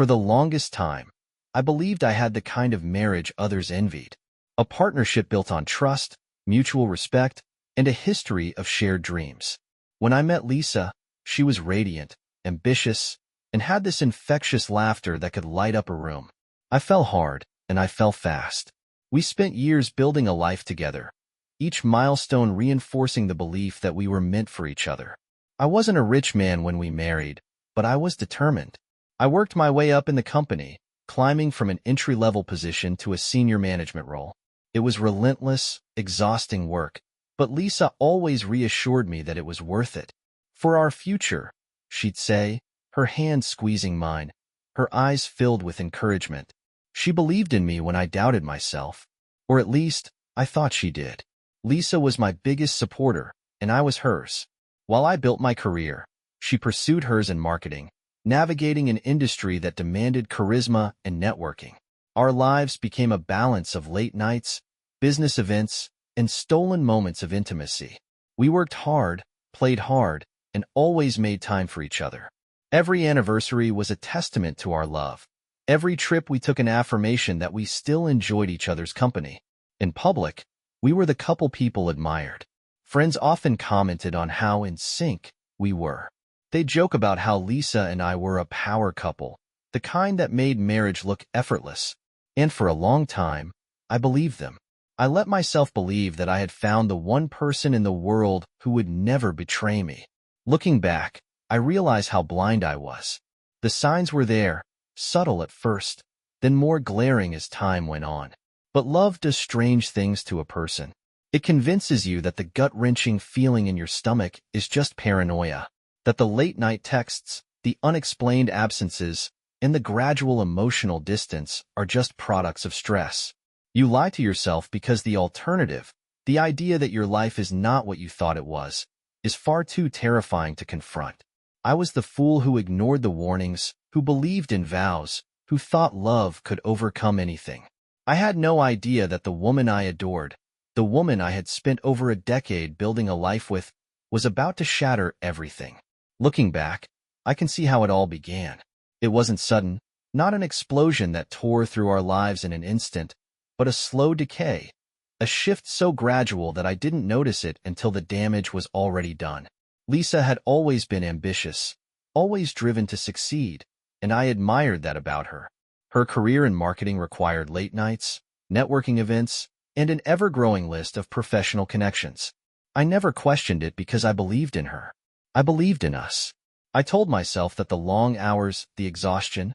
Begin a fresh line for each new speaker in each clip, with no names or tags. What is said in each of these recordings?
For the longest time, I believed I had the kind of marriage others envied. A partnership built on trust, mutual respect, and a history of shared dreams. When I met Lisa, she was radiant, ambitious, and had this infectious laughter that could light up a room. I fell hard, and I fell fast. We spent years building a life together, each milestone reinforcing the belief that we were meant for each other. I wasn't a rich man when we married, but I was determined. I worked my way up in the company, climbing from an entry-level position to a senior management role. It was relentless, exhausting work, but Lisa always reassured me that it was worth it. For our future, she'd say, her hand squeezing mine, her eyes filled with encouragement. She believed in me when I doubted myself, or at least, I thought she did. Lisa was my biggest supporter, and I was hers. While I built my career, she pursued hers in marketing, navigating an industry that demanded charisma and networking. Our lives became a balance of late nights, business events, and stolen moments of intimacy. We worked hard, played hard, and always made time for each other. Every anniversary was a testament to our love. Every trip we took an affirmation that we still enjoyed each other's company. In public, we were the couple people admired. Friends often commented on how in sync we were. They'd joke about how Lisa and I were a power couple, the kind that made marriage look effortless. And for a long time, I believed them. I let myself believe that I had found the one person in the world who would never betray me. Looking back, I realize how blind I was. The signs were there, subtle at first, then more glaring as time went on. But love does strange things to a person. It convinces you that the gut-wrenching feeling in your stomach is just paranoia, that the late-night texts, the unexplained absences, and the gradual emotional distance are just products of stress. You lie to yourself because the alternative, the idea that your life is not what you thought it was, is far too terrifying to confront. I was the fool who ignored the warnings, who believed in vows, who thought love could overcome anything. I had no idea that the woman I adored, the woman I had spent over a decade building a life with, was about to shatter everything. Looking back, I can see how it all began. It wasn't sudden, not an explosion that tore through our lives in an instant, but a slow decay, a shift so gradual that I didn't notice it until the damage was already done. Lisa had always been ambitious, always driven to succeed, and I admired that about her. Her career in marketing required late nights, networking events, and an ever-growing list of professional connections. I never questioned it because I believed in her. I believed in us. I told myself that the long hours, the exhaustion,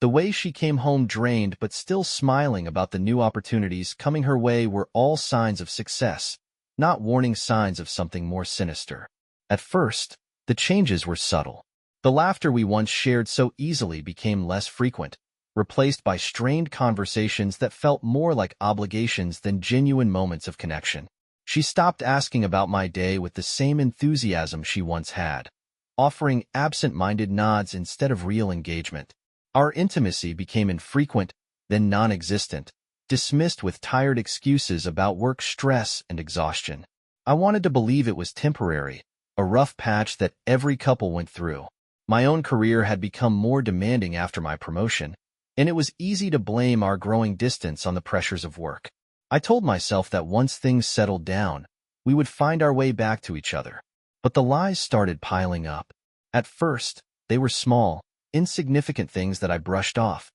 the way she came home drained but still smiling about the new opportunities coming her way were all signs of success, not warning signs of something more sinister. At first, the changes were subtle. The laughter we once shared so easily became less frequent, replaced by strained conversations that felt more like obligations than genuine moments of connection. She stopped asking about my day with the same enthusiasm she once had, offering absent-minded nods instead of real engagement. Our intimacy became infrequent, then non-existent, dismissed with tired excuses about work stress and exhaustion. I wanted to believe it was temporary, a rough patch that every couple went through. My own career had become more demanding after my promotion, and it was easy to blame our growing distance on the pressures of work. I told myself that once things settled down, we would find our way back to each other. But the lies started piling up. At first, they were small, insignificant things that I brushed off.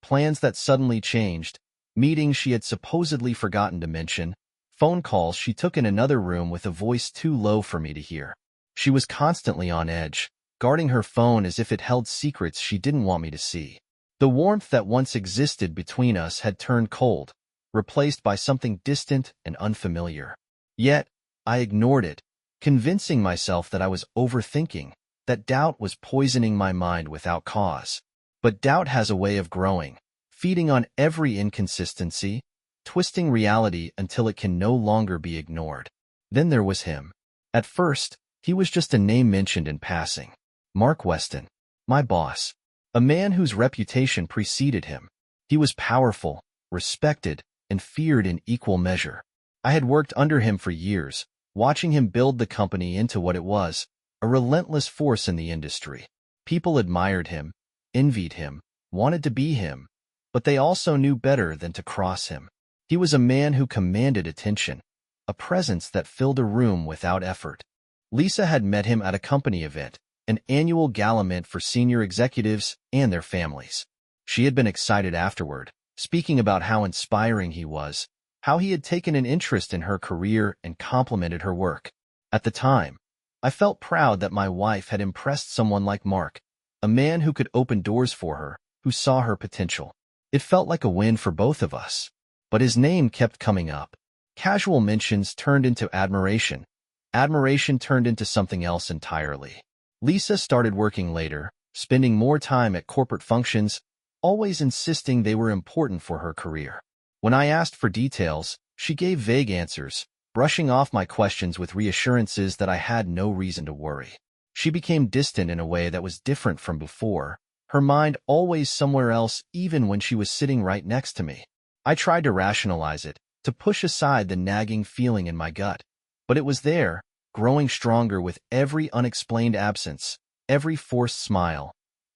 Plans that suddenly changed, meetings she had supposedly forgotten to mention, phone calls she took in another room with a voice too low for me to hear. She was constantly on edge, guarding her phone as if it held secrets she didn't want me to see. The warmth that once existed between us had turned cold, replaced by something distant and unfamiliar. Yet, I ignored it, convincing myself that I was overthinking, that doubt was poisoning my mind without cause. But doubt has a way of growing, feeding on every inconsistency, twisting reality until it can no longer be ignored. Then there was him. At first, he was just a name mentioned in passing. Mark Weston, my boss, a man whose reputation preceded him. He was powerful, respected, and feared in equal measure. I had worked under him for years, watching him build the company into what it was, a relentless force in the industry. People admired him, envied him, wanted to be him, but they also knew better than to cross him. He was a man who commanded attention, a presence that filled a room without effort. Lisa had met him at a company event, an annual gala meant for senior executives and their families. She had been excited afterward, speaking about how inspiring he was, how he had taken an interest in her career and complimented her work. At the time, I felt proud that my wife had impressed someone like Mark, a man who could open doors for her, who saw her potential. It felt like a win for both of us. But his name kept coming up. Casual mentions turned into admiration. Admiration turned into something else entirely. Lisa started working later, spending more time at corporate functions, always insisting they were important for her career. When I asked for details, she gave vague answers, brushing off my questions with reassurances that I had no reason to worry. She became distant in a way that was different from before, her mind always somewhere else even when she was sitting right next to me. I tried to rationalize it, to push aside the nagging feeling in my gut. But it was there, growing stronger with every unexplained absence, every forced smile,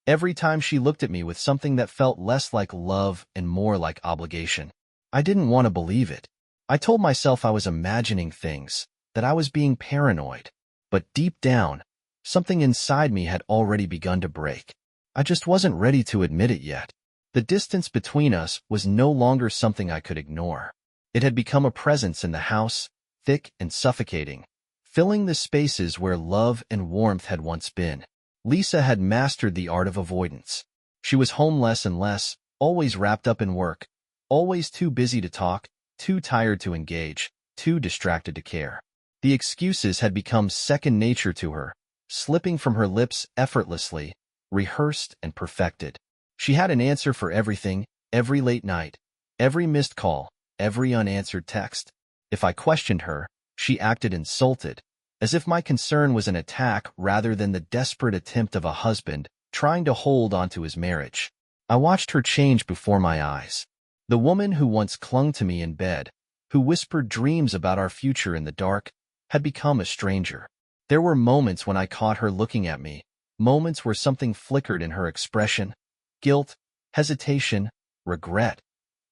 every time she looked at me with something that felt less like love and more like obligation. I didn't want to believe it. I told myself I was imagining things, that I was being paranoid. But deep down, something inside me had already begun to break. I just wasn't ready to admit it yet. The distance between us was no longer something I could ignore. It had become a presence in the house, thick and suffocating, filling the spaces where love and warmth had once been. Lisa had mastered the art of avoidance. She was home less and less, always wrapped up in work, always too busy to talk, too tired to engage, too distracted to care. The excuses had become second nature to her, slipping from her lips effortlessly, rehearsed and perfected. She had an answer for everything, every late night, every missed call, every unanswered text. If I questioned her, she acted insulted, as if my concern was an attack rather than the desperate attempt of a husband trying to hold onto his marriage. I watched her change before my eyes. The woman who once clung to me in bed, who whispered dreams about our future in the dark, had become a stranger. There were moments when I caught her looking at me, moments where something flickered in her expression, guilt, hesitation, regret.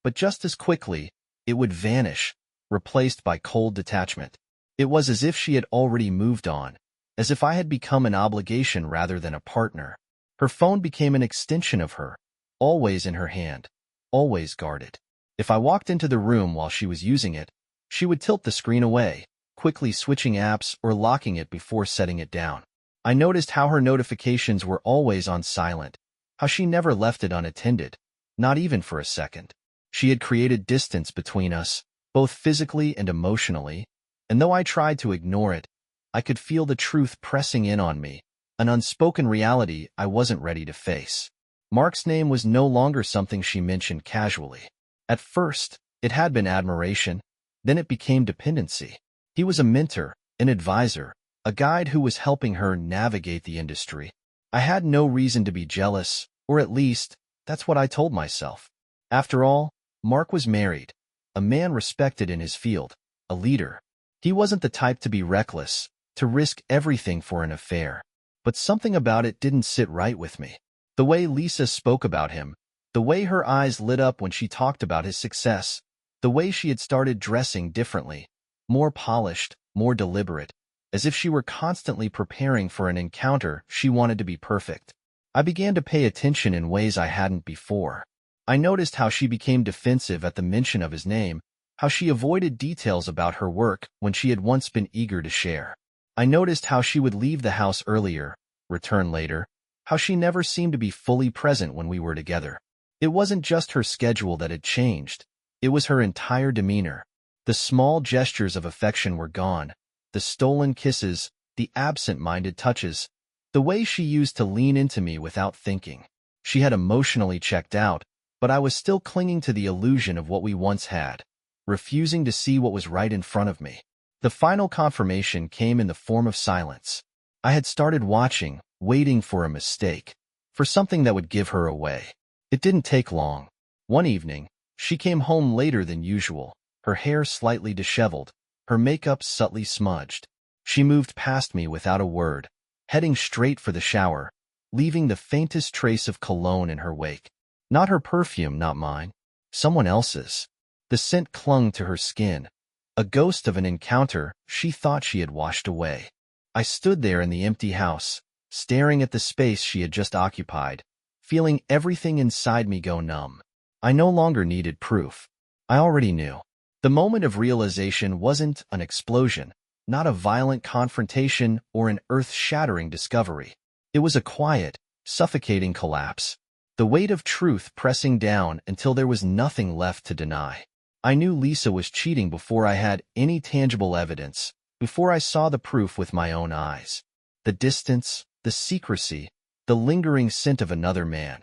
But just as quickly, it would vanish, replaced by cold detachment. It was as if she had already moved on, as if I had become an obligation rather than a partner. Her phone became an extension of her, always in her hand, always guarded. If I walked into the room while she was using it, she would tilt the screen away, quickly switching apps or locking it before setting it down. I noticed how her notifications were always on silent, how she never left it unattended, not even for a second. She had created distance between us, both physically and emotionally, and though I tried to ignore it, I could feel the truth pressing in on me, an unspoken reality I wasn't ready to face. Mark's name was no longer something she mentioned casually. At first, it had been admiration, then it became dependency. He was a mentor, an advisor, a guide who was helping her navigate the industry. I had no reason to be jealous, or at least, that's what I told myself. After all, Mark was married, a man respected in his field, a leader. He wasn't the type to be reckless, to risk everything for an affair. But something about it didn't sit right with me. The way Lisa spoke about him, the way her eyes lit up when she talked about his success, the way she had started dressing differently, more polished, more deliberate, as if she were constantly preparing for an encounter she wanted to be perfect. I began to pay attention in ways I hadn't before. I noticed how she became defensive at the mention of his name, how she avoided details about her work when she had once been eager to share. I noticed how she would leave the house earlier, return later, how she never seemed to be fully present when we were together. It wasn't just her schedule that had changed. It was her entire demeanor. The small gestures of affection were gone, the stolen kisses, the absent-minded touches, the way she used to lean into me without thinking. She had emotionally checked out, but I was still clinging to the illusion of what we once had, refusing to see what was right in front of me. The final confirmation came in the form of silence. I had started watching, waiting for a mistake, for something that would give her away. It didn't take long. One evening, she came home later than usual, her hair slightly disheveled, her makeup subtly smudged. She moved past me without a word, heading straight for the shower, leaving the faintest trace of cologne in her wake. Not her perfume, not mine. Someone else's. The scent clung to her skin, a ghost of an encounter she thought she had washed away. I stood there in the empty house, staring at the space she had just occupied, feeling everything inside me go numb. I no longer needed proof. I already knew. The moment of realization wasn't an explosion, not a violent confrontation or an earth-shattering discovery. It was a quiet, suffocating collapse, the weight of truth pressing down until there was nothing left to deny. I knew Lisa was cheating before I had any tangible evidence, before I saw the proof with my own eyes. The distance, the secrecy, the lingering scent of another man.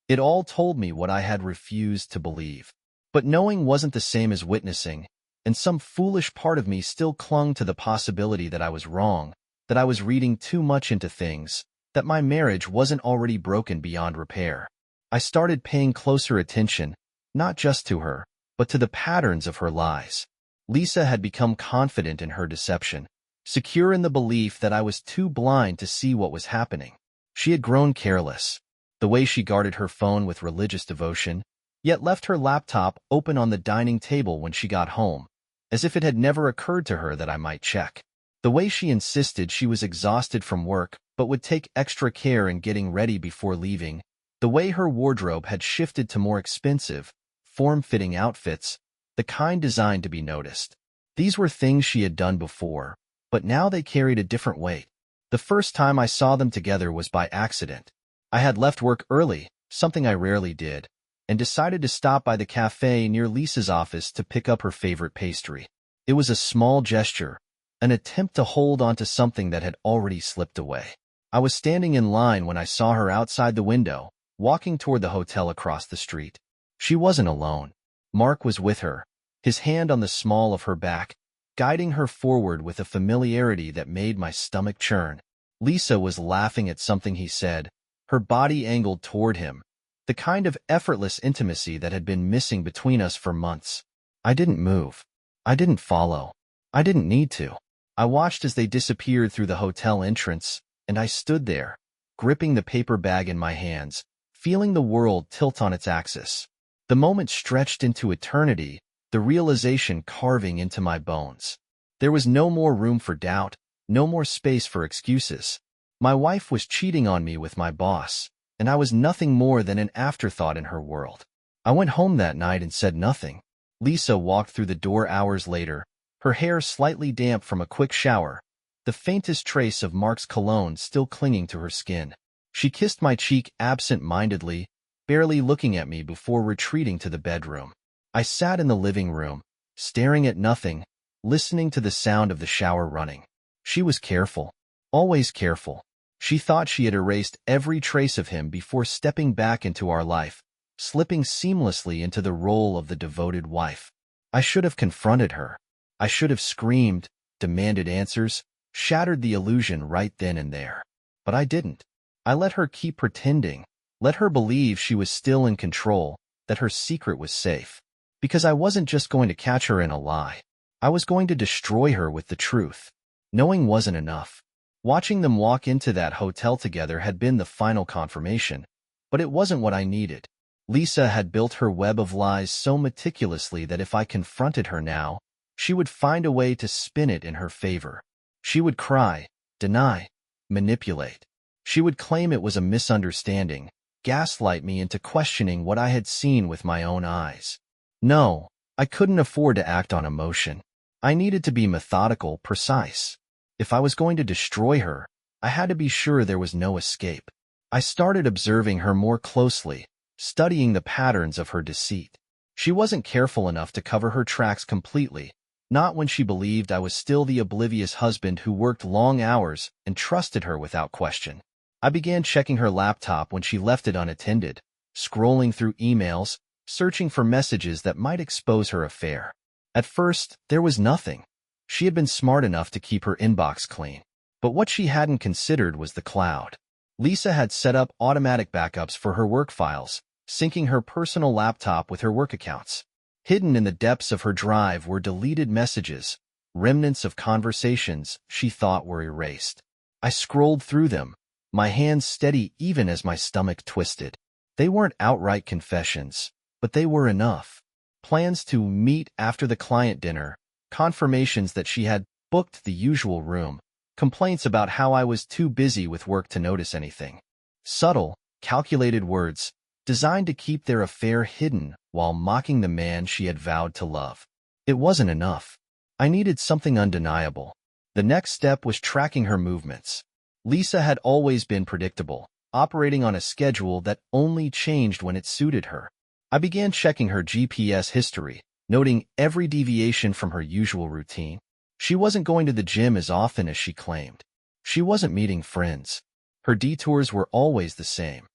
It all told me what I had refused to believe. But knowing wasn't the same as witnessing, and some foolish part of me still clung to the possibility that I was wrong, that I was reading too much into things, that my marriage wasn't already broken beyond repair. I started paying closer attention, not just to her, but to the patterns of her lies. Lisa had become confident in her deception, secure in the belief that I was too blind to see what was happening. She had grown careless, the way she guarded her phone with religious devotion, yet left her laptop open on the dining table when she got home, as if it had never occurred to her that I might check. The way she insisted she was exhausted from work but would take extra care in getting ready before leaving, the way her wardrobe had shifted to more expensive, form-fitting outfits, the kind designed to be noticed. These were things she had done before, but now they carried a different weight. The first time I saw them together was by accident. I had left work early, something I rarely did, and decided to stop by the cafe near Lisa's office to pick up her favorite pastry. It was a small gesture, an attempt to hold onto something that had already slipped away. I was standing in line when I saw her outside the window, walking toward the hotel across the street. She wasn't alone. Mark was with her, his hand on the small of her back, guiding her forward with a familiarity that made my stomach churn. Lisa was laughing at something he said, her body angled toward him, the kind of effortless intimacy that had been missing between us for months. I didn't move. I didn't follow. I didn't need to. I watched as they disappeared through the hotel entrance, and I stood there, gripping the paper bag in my hands, feeling the world tilt on its axis. The moment stretched into eternity, the realization carving into my bones. There was no more room for doubt, no more space for excuses. My wife was cheating on me with my boss, and I was nothing more than an afterthought in her world. I went home that night and said nothing. Lisa walked through the door hours later, her hair slightly damp from a quick shower, the faintest trace of Mark's cologne still clinging to her skin. She kissed my cheek absent-mindedly, barely looking at me before retreating to the bedroom. I sat in the living room, staring at nothing, listening to the sound of the shower running. She was careful, always careful. She thought she had erased every trace of him before stepping back into our life, slipping seamlessly into the role of the devoted wife. I should have confronted her. I should have screamed, demanded answers, shattered the illusion right then and there. But I didn't. I let her keep pretending, let her believe she was still in control, that her secret was safe. Because I wasn't just going to catch her in a lie. I was going to destroy her with the truth. Knowing wasn't enough. Watching them walk into that hotel together had been the final confirmation, but it wasn't what I needed. Lisa had built her web of lies so meticulously that if I confronted her now, she would find a way to spin it in her favor. She would cry, deny, manipulate. She would claim it was a misunderstanding, gaslight me into questioning what I had seen with my own eyes. No, I couldn't afford to act on emotion. I needed to be methodical, precise. If I was going to destroy her, I had to be sure there was no escape. I started observing her more closely, studying the patterns of her deceit. She wasn't careful enough to cover her tracks completely, not when she believed I was still the oblivious husband who worked long hours and trusted her without question. I began checking her laptop when she left it unattended, scrolling through emails, searching for messages that might expose her affair. At first, there was nothing. She had been smart enough to keep her inbox clean. But what she hadn't considered was the cloud. Lisa had set up automatic backups for her work files, syncing her personal laptop with her work accounts. Hidden in the depths of her drive were deleted messages, remnants of conversations she thought were erased. I scrolled through them, my hands steady even as my stomach twisted. They weren't outright confessions, but they were enough. Plans to meet after the client dinner, confirmations that she had booked the usual room, complaints about how I was too busy with work to notice anything. Subtle, calculated words, designed to keep their affair hidden while mocking the man she had vowed to love. It wasn't enough. I needed something undeniable. The next step was tracking her movements. Lisa had always been predictable, operating on a schedule that only changed when it suited her. I began checking her GPS history, noting every deviation from her usual routine. She wasn't going to the gym as often as she claimed. She wasn't meeting friends. Her detours were always the same.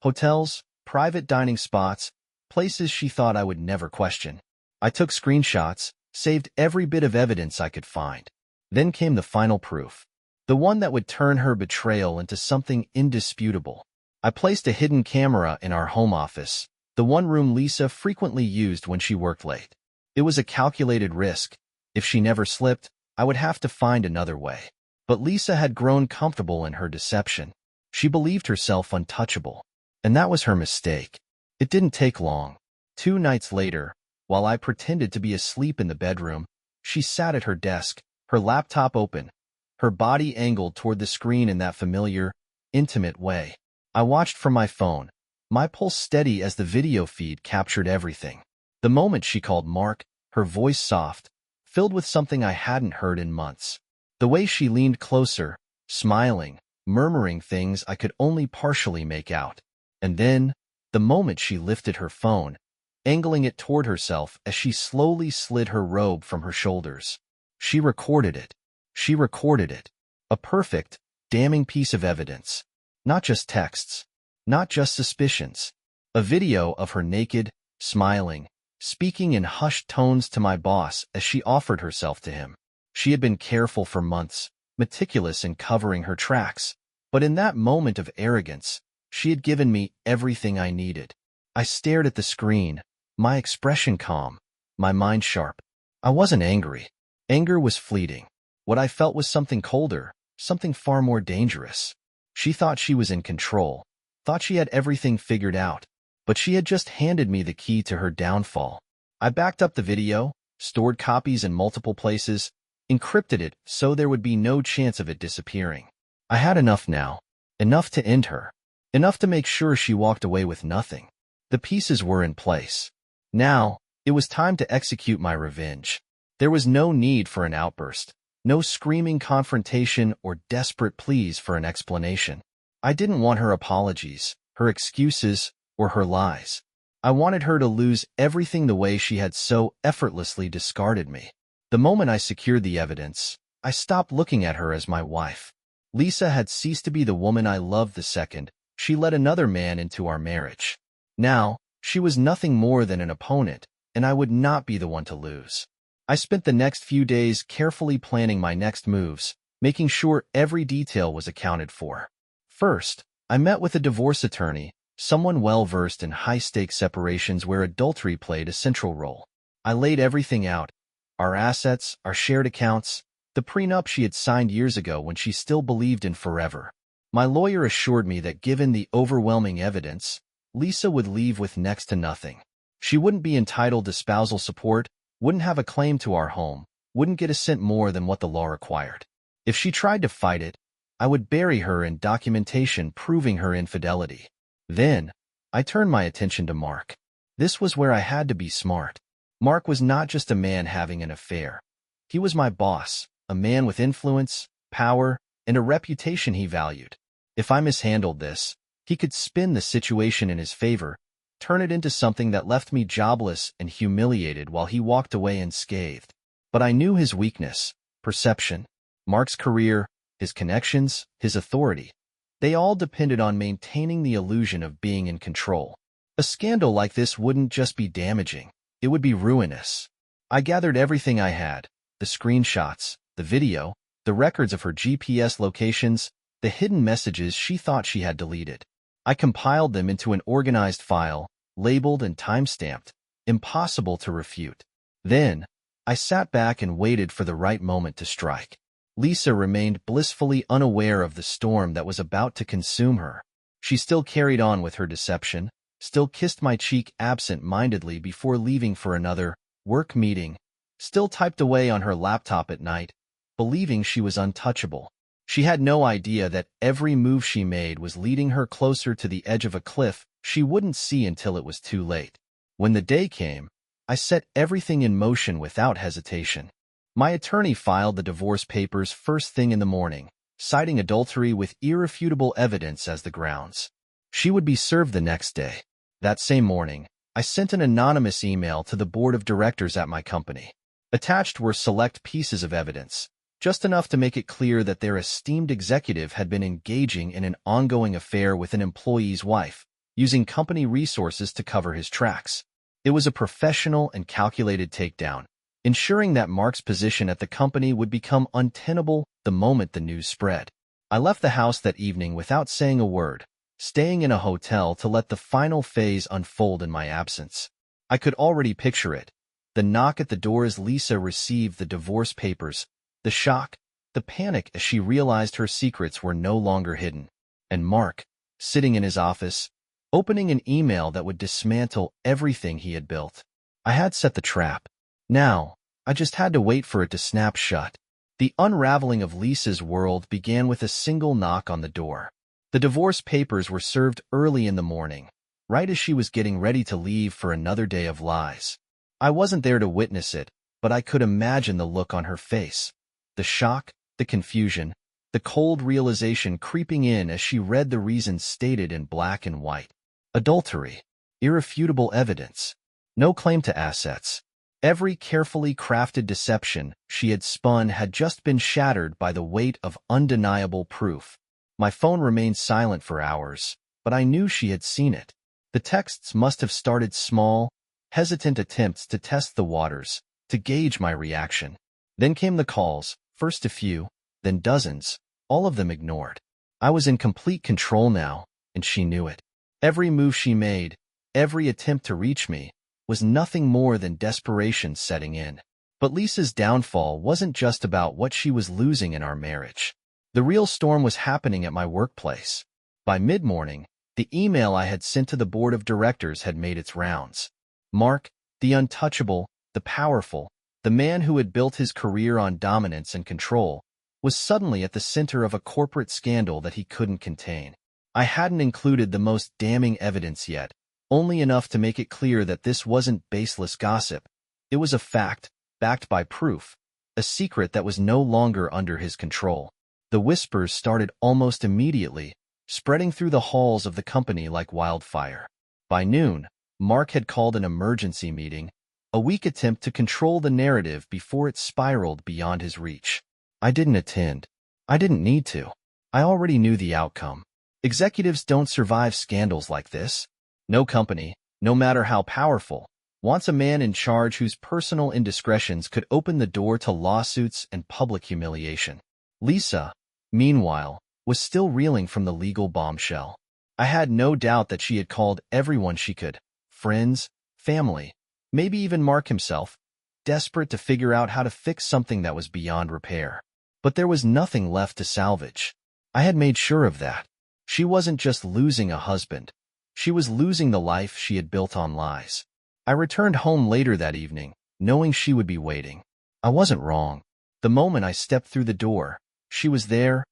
Hotels, private dining spots, places she thought I would never question. I took screenshots, saved every bit of evidence I could find. Then came the final proof. The one that would turn her betrayal into something indisputable. I placed a hidden camera in our home office, the one room Lisa frequently used when she worked late. It was a calculated risk. If she never slipped, I would have to find another way. But Lisa had grown comfortable in her deception. She believed herself untouchable. And that was her mistake. It didn't take long. 2 nights later, while I pretended to be asleep in the bedroom, she sat at her desk, her laptop open, her body angled toward the screen in that familiar, intimate way. I watched from my phone, my pulse steady as the video feed captured everything. The moment she called Mark, her voice soft, filled with something I hadn't heard in months. The way she leaned closer, smiling, murmuring things I could only partially make out. And then, the moment she lifted her phone, angling it toward herself as she slowly slid her robe from her shoulders. She recorded it. She recorded it. A perfect, damning piece of evidence. Not just texts. Not just suspicions. A video of her naked, smiling, speaking in hushed tones to my boss as she offered herself to him. She had been careful for months, meticulous in covering her tracks. But in that moment of arrogance, she had given me everything I needed. I stared at the screen, my expression calm, my mind sharp. I wasn't angry. Anger was fleeting. What I felt was something colder, something far more dangerous. She thought she was in control, thought she had everything figured out, but she had just handed me the key to her downfall. I backed up the video, stored copies in multiple places, encrypted it so there would be no chance of it disappearing. I had enough now, enough to end her, enough to make sure she walked away with nothing. The pieces were in place. Now, it was time to execute my revenge. There was no need for an outburst, no screaming confrontation or desperate pleas for an explanation. I didn't want her apologies, her excuses, or her lies. I wanted her to lose everything the way she had so effortlessly discarded me. The moment I secured the evidence, I stopped looking at her as my wife. Lisa had ceased to be the woman I loved the second she let another man into our marriage. Now, she was nothing more than an opponent, and I would not be the one to lose. I spent the next few days carefully planning my next moves, making sure every detail was accounted for. First, I met with a divorce attorney, someone well-versed in high-stakes separations where adultery played a central role. I laid everything out, our assets, our shared accounts, the prenup she had signed years ago when she still believed in forever. My lawyer assured me that given the overwhelming evidence, Lisa would leave with next to nothing. She wouldn't be entitled to spousal support, wouldn't have a claim to our home, wouldn't get a cent more than what the law required. If she tried to fight it, I would bury her in documentation proving her infidelity. Then, I turned my attention to Mark. This was where I had to be smart. Mark was not just a man having an affair. He was my boss, a man with influence, power, and a reputation he valued. If I mishandled this, he could spin the situation in his favor, turn it into something that left me jobless and humiliated while he walked away unscathed. But I knew his weakness, perception, Mark's career, his connections, his authority. They all depended on maintaining the illusion of being in control. A scandal like this wouldn't just be damaging, it would be ruinous. I gathered everything I had, the screenshots, the video, the records of her GPS locations, the hidden messages she thought she had deleted. I compiled them into an organized file, labeled and time-stamped, impossible to refute. Then, I sat back and waited for the right moment to strike. Lisa remained blissfully unaware of the storm that was about to consume her. She still carried on with her deception, still kissed my cheek absent-mindedly before leaving for another work meeting, still typed away on her laptop at night, believing she was untouchable. She had no idea that every move she made was leading her closer to the edge of a cliff she wouldn't see until it was too late. When the day came, I set everything in motion without hesitation. My attorney filed the divorce papers first thing in the morning, citing adultery with irrefutable evidence as the grounds. She would be served the next day. That same morning, I sent an anonymous email to the board of directors at my company. Attached were select pieces of evidence, just enough to make it clear that their esteemed executive had been engaging in an ongoing affair with an employee's wife, using company resources to cover his tracks. It was a professional and calculated takedown, ensuring that Mark's position at the company would become untenable the moment the news spread. I left the house that evening without saying a word, staying in a hotel to let the final phase unfold in my absence. I could already picture it. The knock at the door as Lisa received the divorce papers, the shock, the panic as she realized her secrets were no longer hidden, and Mark, sitting in his office, opening an email that would dismantle everything he had built. I had set the trap. Now, I just had to wait for it to snap shut. The unraveling of Lisa's world began with a single knock on the door. The divorce papers were served early in the morning, right as she was getting ready to leave for another day of lies. I wasn't there to witness it, but I could imagine the look on her face. The shock, the confusion, the cold realization creeping in as she read the reasons stated in black and white. Adultery. Irrefutable evidence. No claim to assets. Every carefully crafted deception she had spun had just been shattered by the weight of undeniable proof. My phone remained silent for hours, but I knew she had seen it. The texts must have started small, hesitant attempts to test the waters, to gauge my reaction. Then came the calls, first a few, then dozens, all of them ignored. I was in complete control now, and she knew it. Every move she made, every attempt to reach me, was nothing more than desperation setting in. But Lisa's downfall wasn't just about what she was losing in our marriage. The real storm was happening at my workplace. By mid-morning, the email I had sent to the board of directors had made its rounds. Mark, the untouchable, the powerful, the man who had built his career on dominance and control, was suddenly at the center of a corporate scandal that he couldn't contain. I hadn't included the most damning evidence yet, only enough to make it clear that this wasn't baseless gossip. It was a fact, backed by proof, a secret that was no longer under his control. The whispers started almost immediately, spreading through the halls of the company like wildfire. By noon, Mark had called an emergency meeting, a weak attempt to control the narrative before it spiraled beyond his reach. I didn't attend. I didn't need to. I already knew the outcome. Executives don't survive scandals like this. No company, no matter how powerful, wants a man in charge whose personal indiscretions could open the door to lawsuits and public humiliation. Lisa, meanwhile, was still reeling from the legal bombshell. I had no doubt that she had called everyone she could, friends, family, maybe even Mark himself, desperate to figure out how to fix something that was beyond repair. But there was nothing left to salvage. I had made sure of that. She wasn't just losing a husband. She was losing the life she had built on lies. I returned home later that evening, knowing she would be waiting. I wasn't wrong. The moment I stepped through the door, she was there,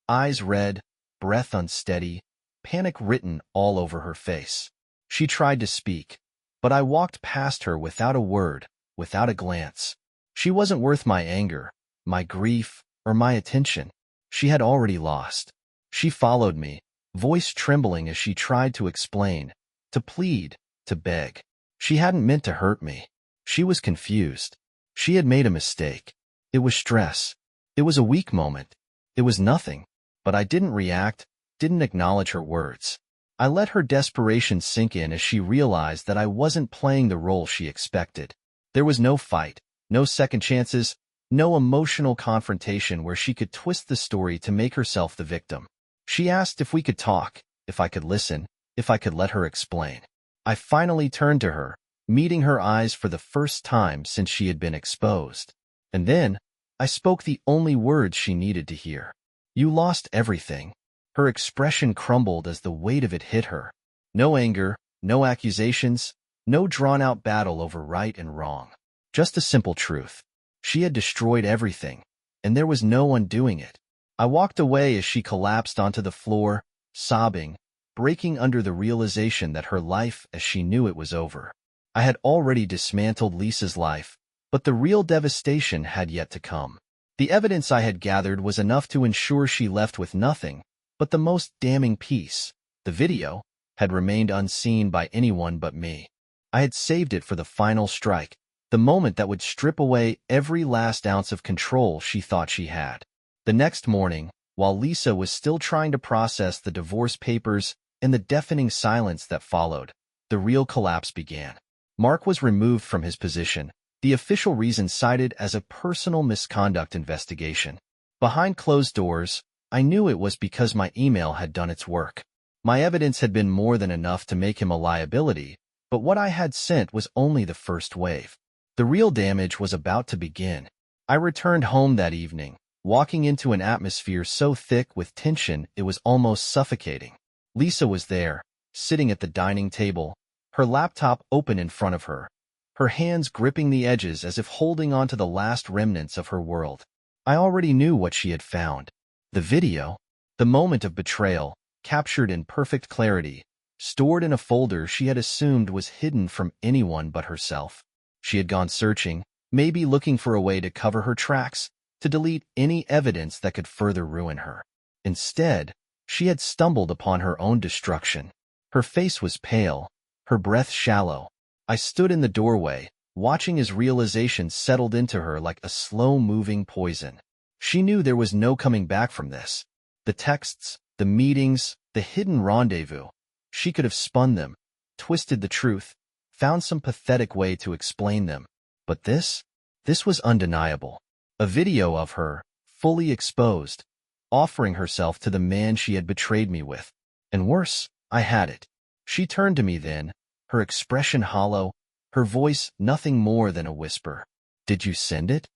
eyes red, breath unsteady, panic written all over her face. She tried to speak, but I walked past her without a word, without a glance. She wasn't worth my anger, my grief, or my attention. She had already lost. She followed me, voice trembling as she tried to explain, to plead, to beg. She hadn't meant to hurt me. She was confused. She had made a mistake. It was stress. It was a weak moment. It was nothing. But I didn't react, didn't acknowledge her words. I let her desperation sink in as she realized that I wasn't playing the role she expected. There was no fight, no second chances, no emotional confrontation where she could twist the story to make herself the victim. She asked if we could talk, if I could listen, if I could let her explain. I finally turned to her, meeting her eyes for the first time since she had been exposed. And then, I spoke the only words she needed to hear. You lost everything. Her expression crumbled as the weight of it hit her. No anger, No accusations, no drawn-out battle over right and wrong. Just a simple truth. She had destroyed everything, and there was no undoing it. I walked away as she collapsed onto the floor, sobbing, breaking under the realization that her life as she knew it was over. I had already dismantled Lisa's life, but the real devastation had yet to come. The evidence I had gathered was enough to ensure she left with nothing, but the most damning piece, the video, had remained unseen by anyone but me. I had saved it for the final strike, the moment that would strip away every last ounce of control she thought she had. The next morning, while Lisa was still trying to process the divorce papers and the deafening silence that followed, the real collapse began. Mark was removed from his position, the official reason cited as a personal misconduct investigation. Behind closed doors, I knew it was because my email had done its work. My evidence had been more than enough to make him a liability, but what I had sent was only the first wave. The real damage was about to begin. I returned home that evening, walking into an atmosphere so thick with tension it was almost suffocating. Lisa was there, sitting at the dining table, her laptop open in front of her, her hands gripping the edges as if holding on to the last remnants of her world. I already knew what she had found. The video, the moment of betrayal, captured in perfect clarity, stored in a folder she had assumed was hidden from anyone but herself. She had gone searching, maybe looking for a way to cover her tracks, to delete any evidence that could further ruin her. Instead, she had stumbled upon her own destruction. Her face was pale, her breath shallow. I stood in the doorway, watching as realization settled into her like a slow-moving poison. She knew there was no coming back from this. The texts, the meetings, the hidden rendezvous. She could have spun them, twisted the truth, found some pathetic way to explain them. But this was undeniable. A video of her, fully exposed, offering herself to the man she had betrayed me with. And worse, I had it. She turned to me then, her expression hollow, her voice nothing more than a whisper. "Did you send it?"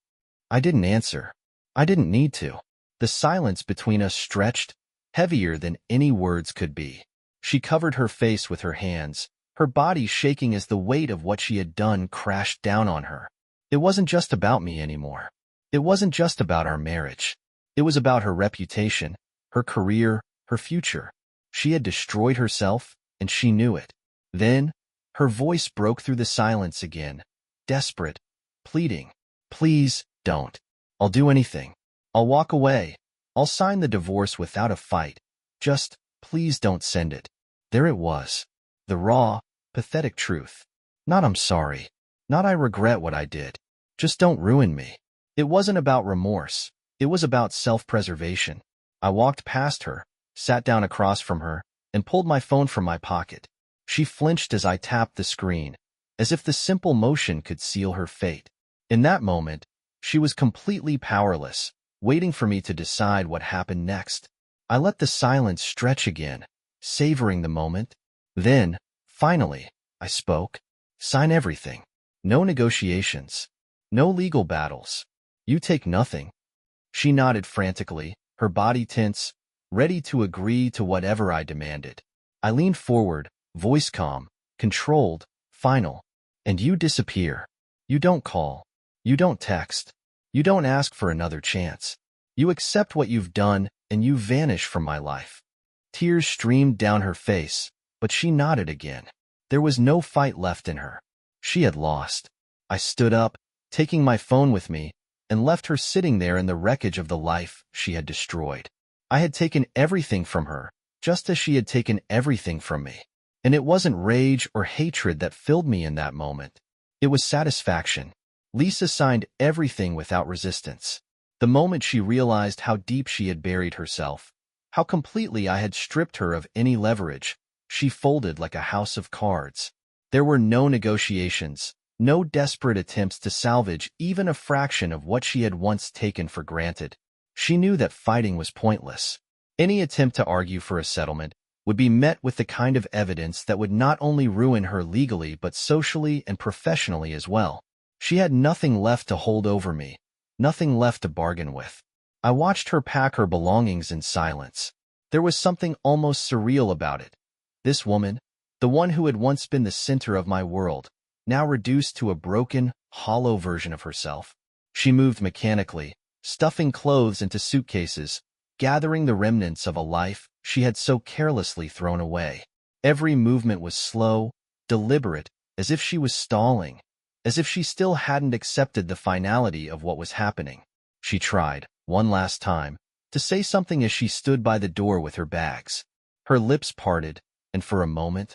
I didn't answer. I didn't need to. The silence between us stretched, heavier than any words could be. She covered her face with her hands, her body shaking as the weight of what she had done crashed down on her. It wasn't just about me anymore. It wasn't just about our marriage. It was about her reputation, her career, her future. She had destroyed herself, and she knew it. Then, her voice broke through the silence again, desperate, pleading. "Please, don't. I'll do anything. I'll walk away. I'll sign the divorce without a fight. Just, please don't send it." There it was. The raw, pathetic truth. Not "I'm sorry." Not "I regret what I did." Just "don't ruin me." It wasn't about remorse. It was about self-preservation. I walked past her, sat down across from her, and pulled my phone from my pocket. She flinched as I tapped the screen, as if the simple motion could seal her fate. In that moment, she was completely powerless, waiting for me to decide what happened next. I let the silence stretch again, savoring the moment. Then, finally, I spoke. "Sign everything. No negotiations. No legal battles. You take nothing." She nodded frantically, her body tense, ready to agree to whatever I demanded. I leaned forward, voice calm, controlled, final. "And you disappear. You don't call. You don't text. You don't ask for another chance. You accept what you've done, and you vanish from my life." Tears streamed down her face, but she nodded again. There was no fight left in her. She had lost. I stood up, taking my phone with me, and left her sitting there in the wreckage of the life she had destroyed. I had taken everything from her, just as she had taken everything from me. And it wasn't rage or hatred that filled me in that moment. It was satisfaction. Lisa signed everything without resistance. The moment she realized how deep she had buried herself, how completely I had stripped her of any leverage, she folded like a house of cards. There were no negotiations, no desperate attempts to salvage even a fraction of what she had once taken for granted. She knew that fighting was pointless. Any attempt to argue for a settlement would be met with the kind of evidence that would not only ruin her legally but socially and professionally as well. She had nothing left to hold over me, nothing left to bargain with. I watched her pack her belongings in silence. There was something almost surreal about it. This woman, The one who had once been the center of my world, now reduced to a broken, hollow version of herself. She moved mechanically, stuffing clothes into suitcases, gathering the remnants of a life she had so carelessly thrown away. Every movement was slow, deliberate, as if she was stalling, as if she still hadn't accepted the finality of what was happening. She tried, one last time, to say something as she stood by the door with her bags. Her lips parted, and for a moment,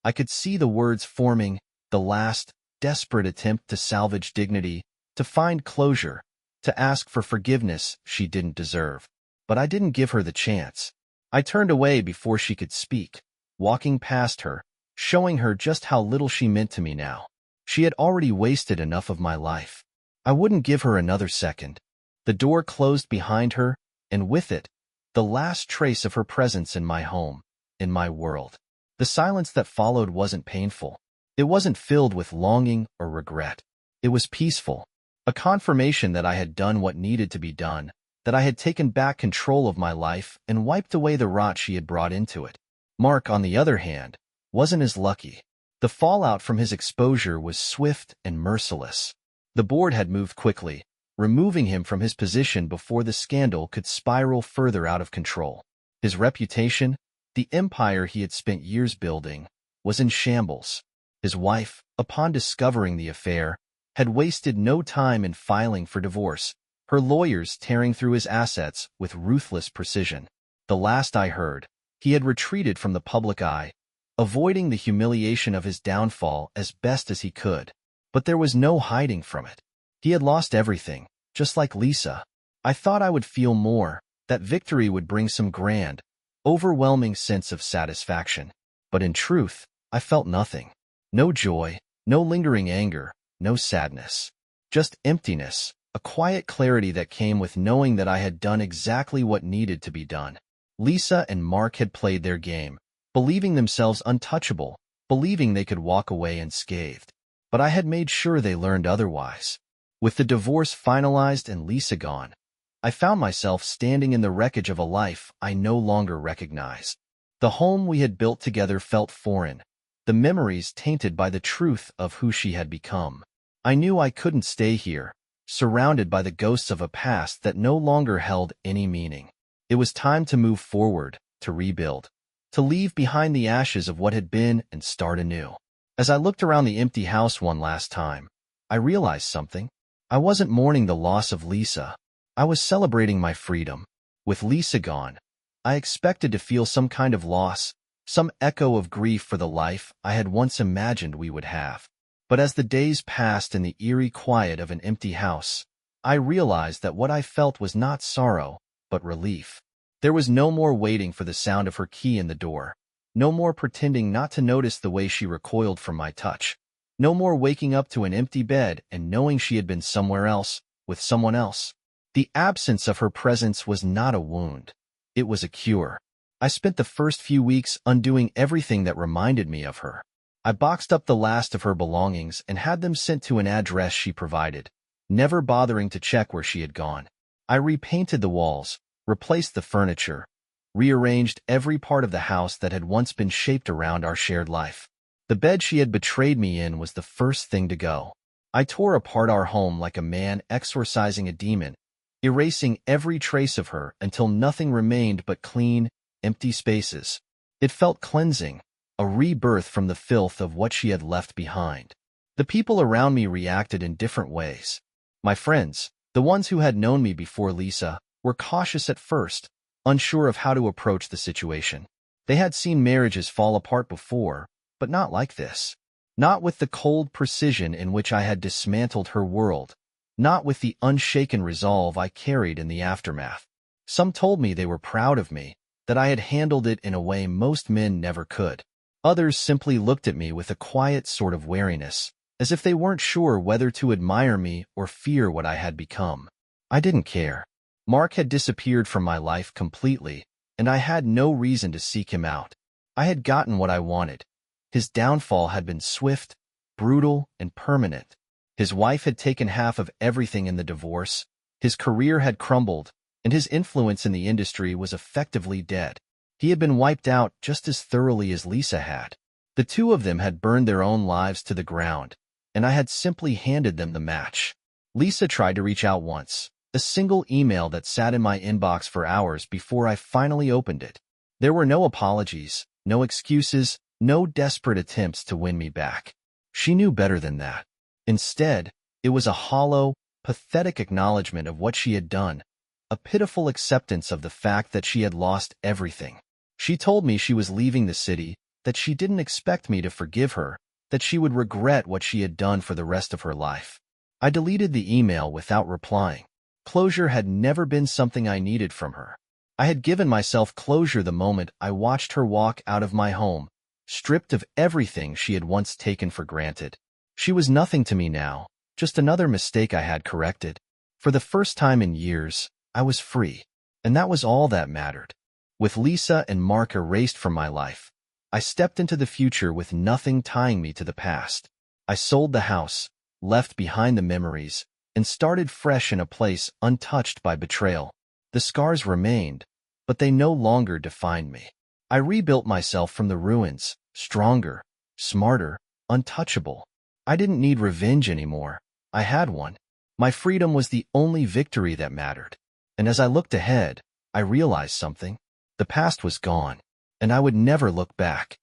I could see the words forming, the last, desperate attempt to salvage dignity, to find closure, to ask for forgiveness she didn't deserve. But I didn't give her the chance. I turned away before she could speak, walking past her, showing her just how little she meant to me now. She had already wasted enough of my life. I wouldn't give her another second. The door closed behind her, and with it, the last trace of her presence in my home, in my world. The silence that followed wasn't painful. It wasn't filled with longing or regret. It was peaceful, a confirmation that I had done what needed to be done, that I had taken back control of my life and wiped away the rot she had brought into it. Mark, on the other hand, wasn't as lucky. The fallout from his exposure was swift and merciless. The board had moved quickly, removing him from his position before the scandal could spiral further out of control. His reputation, the empire he had spent years building, was in shambles. His wife, upon discovering the affair, had wasted no time in filing for divorce, her lawyers tearing through his assets with ruthless precision. The last I heard, he had retreated from the public eye, avoiding the humiliation of his downfall as best as he could. But there was no hiding from it. He had lost everything, just like Lisa. I thought I would feel more, that victory would bring some grand, overwhelming sense of satisfaction. But in truth, I felt nothing. No joy, no lingering anger, no sadness. Just emptiness, a quiet clarity that came with knowing that I had done exactly what needed to be done. Lisa and Mark had played their game, believing themselves untouchable, believing they could walk away unscathed. But I had made sure they learned otherwise. With the divorce finalized and Lisa gone, I found myself standing in the wreckage of a life I no longer recognized. The home we had built together felt foreign, the memories tainted by the truth of who she had become. I knew I couldn't stay here, surrounded by the ghosts of a past that no longer held any meaning. It was time to move forward, to rebuild, to leave behind the ashes of what had been and start anew. As I looked around the empty house one last time, I realized something. I wasn't mourning the loss of Lisa. I was celebrating my freedom. With Lisa gone, I expected to feel some kind of loss, some echo of grief for the life I had once imagined we would have. But as the days passed in the eerie quiet of an empty house, I realized that what I felt was not sorrow, but relief. There was no more waiting for the sound of her key in the door, no more pretending not to notice the way she recoiled from my touch, no more waking up to an empty bed and knowing she had been somewhere else, with someone else. The absence of her presence was not a wound. It was a cure. I spent the first few weeks undoing everything that reminded me of her. I boxed up the last of her belongings and had them sent to an address she provided, never bothering to check where she had gone. I repainted the walls, replaced the furniture, rearranged every part of the house that had once been shaped around our shared life. The bed she had betrayed me in was the first thing to go. I tore apart our home like a man exorcising a demon, erasing every trace of her until nothing remained but clean, empty spaces. It felt cleansing, a rebirth from the filth of what she had left behind. The people around me reacted in different ways. My friends, the ones who had known me before Lisa, were cautious at first, unsure of how to approach the situation. They had seen marriages fall apart before, but not like this. Not with the cold precision in which I had dismantled her world, not with the unshaken resolve I carried in the aftermath. Some told me they were proud of me, that I had handled it in a way most men never could. Others simply looked at me with a quiet sort of wariness, as if they weren't sure whether to admire me or fear what I had become. I didn't care. Mark had disappeared from my life completely, and I had no reason to seek him out. I had gotten what I wanted. His downfall had been swift, brutal, and permanent. His wife had taken half of everything in the divorce, his career had crumbled, and his influence in the industry was effectively dead. He had been wiped out just as thoroughly as Lisa had. The two of them had burned their own lives to the ground, and I had simply handed them the match. Lisa tried to reach out once, a single email that sat in my inbox for hours before I finally opened it. There were no apologies, no excuses, no desperate attempts to win me back. She knew better than that. Instead, it was a hollow, pathetic acknowledgement of what she had done, a pitiful acceptance of the fact that she had lost everything. She told me she was leaving the city, that she didn't expect me to forgive her, that she would regret what she had done for the rest of her life. I deleted the email without replying. Closure had never been something I needed from her. I had given myself closure the moment I watched her walk out of my home, stripped of everything she had once taken for granted. She was nothing to me now, just another mistake I had corrected. For the first time in years, I was free, and that was all that mattered. With Lisa and Mark erased from my life, I stepped into the future with nothing tying me to the past. I sold the house, left behind the memories, and started fresh in a place untouched by betrayal. The scars remained, but they no longer defined me. I rebuilt myself from the ruins, stronger, smarter, untouchable. I didn't need revenge anymore. I had one. My freedom was the only victory that mattered. And as I looked ahead, I realized something. The past was gone, and I would never look back.